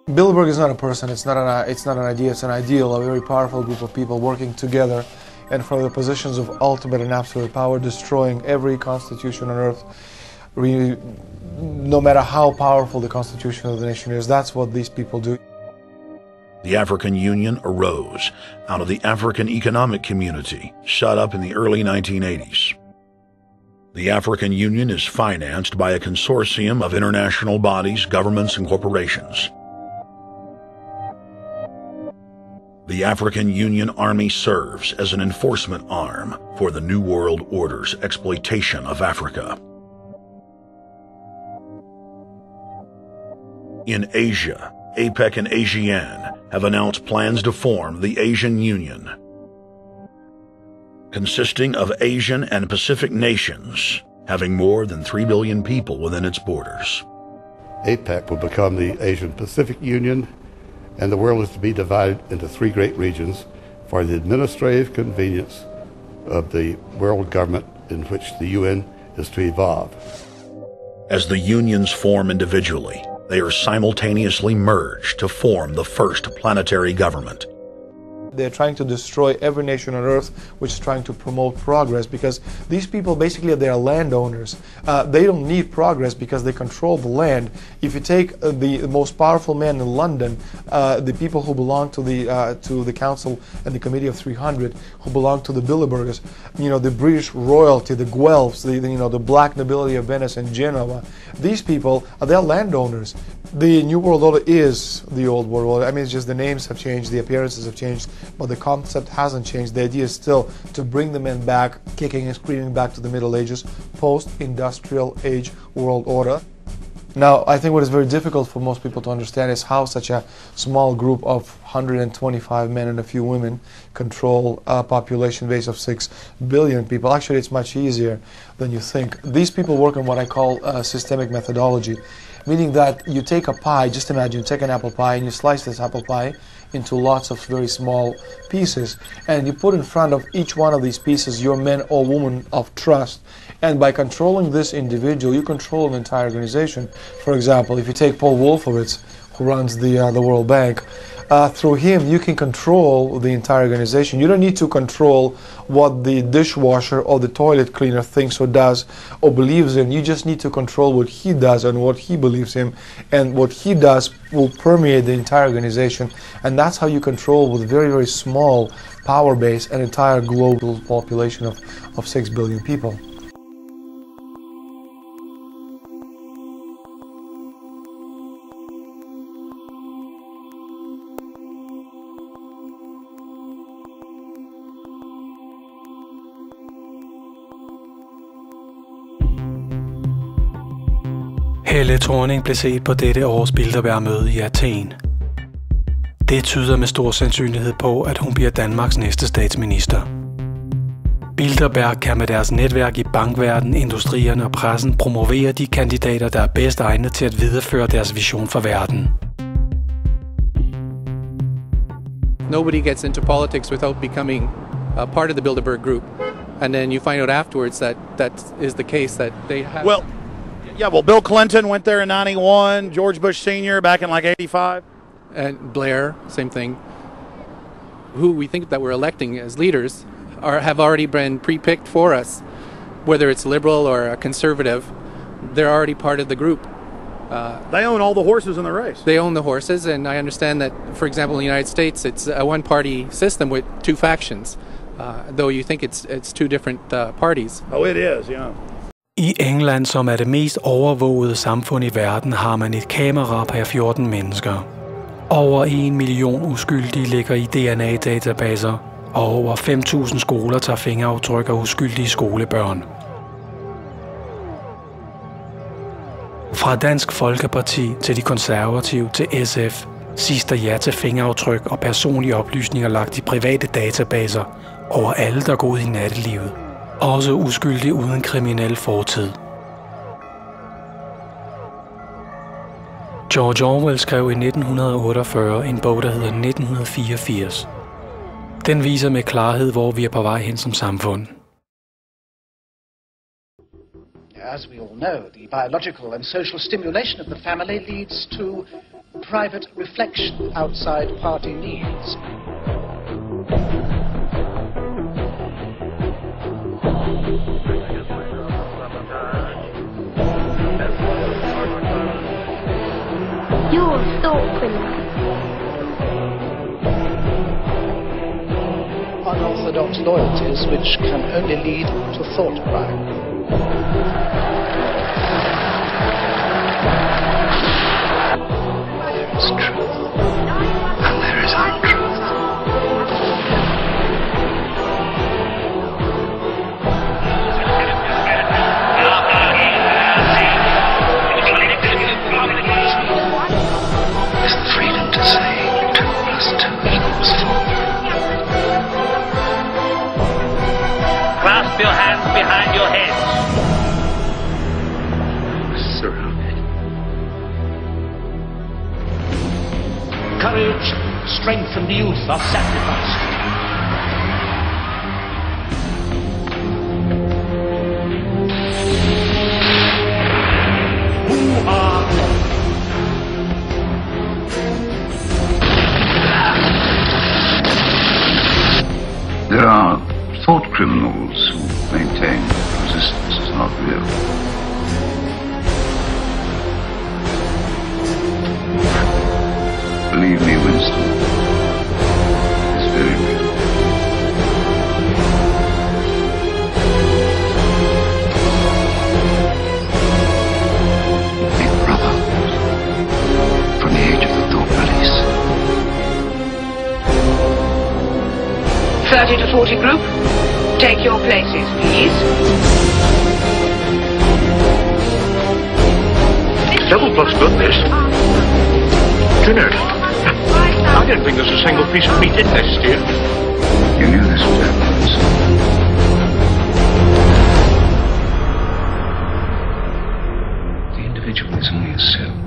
Bilderberg is not a person, it's not an idea, it's an ideal, a very powerful group of people working together and from the positions of ultimate and absolute power, destroying every constitution on earth, no matter how powerful the constitution of the nation is. That's what these people do. The African Union arose out of the African Economic Community, shut up in the early 1980s. The African Union is financed by a consortium of international bodies, governments, and corporations. The African Union Army serves as an enforcement arm for the New World Order's exploitation of Africa. In Asia, APEC and ASEAN have announced plans to form the Asian Union, consisting of Asian and Pacific nations, having more than 3 billion people within its borders. APEC will become the Asian Pacific Union, and the world is to be divided into 3 great regions for the administrative convenience of the world government in which the UN is to evolve. As the unions form individually, they are simultaneously merged to form the first planetary government. They're trying to destroy every nation on earth which is trying to promote progress, because these people basically they are landowners. They don't need progress because they control the land. If you take the most powerful man in London, the people who belong to the Council and the Committee of 300, who belong to the Bilderbergers, the British royalty, the Guelphs, the black nobility of Venice and Genoa, these people they're landowners. The New World Order is the Old World Order. I mean, it's just the names have changed, the appearances have changed, but the concept hasn't changed. The idea is still to bring the men back, kicking and screaming back to the Middle Ages, post-industrial age world order. Now, I think what is very difficult for most people to understand is how such a small group of 125 men and a few women control a population base of 6 billion people. Actually, it's much easier than you think. These people work on what I call systemic methodology, meaning that you take a pie, just imagine you take an apple pie and you slice this apple pie into lots of very small pieces, and you put in front of each one of these pieces your men or women of trust. And by controlling this individual, you control an entire organization. For example, if you take Paul Wolfowitz, who runs the World Bank, through him you can control the entire organization. You don't need to control what the dishwasher or the toilet cleaner thinks or does or believes in. You just need to control what he does and what he believes in, and what he does will permeate the entire organization. And that's how you control, with very, very small power base, an entire global population of 6 billion people. Helle Thorning blev set på dette års Bilderberg-møde i Athen. Det tyder med stor sandsynlighed på, at hun bliver Danmarks næste statsminister. Bilderberg kan med deres netværk i bankverden, industrierne og pressen promovere de kandidater, der er bedst egnet til at videreføre deres vision for verden. Nobody gets into politics without becoming a part of the Bilderberg group. And then you find out afterwards that is the case, that they have... Well, Bill Clinton went there in 91, George Bush Sr. back in like 85. And Blair, same thing. Who we think that we're electing as leaders have already been pre-picked for us. Whether it's liberal or a conservative, they're already part of the group. They own all the horses in the race. They own the horses, and I understand that, for example, in the United States, it's a one-party system with 2 factions. Though you think it's 2 different parties. Oh, it is, yeah. I England, som er det mest overvågede samfund i verden, har man et kamera per 14 mennesker. Over 1 million uskyldige ligger i DNA-databaser, og over 5.000 skoler tager fingeraftryk af uskyldige skolebørn. Fra Dansk Folkeparti til de konservative til SF siges der ja til fingeraftryk og personlige oplysninger lagt i private databaser over alle, der går ud i nattelivet. Også uskyldige uden kriminel fortid. George Orwell skrev i 1948 en bog, der hedder 1984. Den viser med klarhed, hvor vi er på vej hen som samfund. As we all know, the biological and social stimulation of the family leads to private reflection outside party needs. You're thoughtful. Unorthodox loyalties which can only lead to thought crime. There is truth, and there is untruth. Is the freedom to say 2 + 2 equals 4. Clasp your hands behind your heads. Surrounded. Courage, strength, and youth are sacrificed. Who are There are thought criminals who maintain resistance is not real. Believe me, Winston, it's very real. Big brother, from the age of the thought police. 30 to 40 group, take your places, please. Double plus good, this. Dinner. I didn't think there's a single piece of meat in this, dear. You knew this would happen, Winston. The individual is only a cell.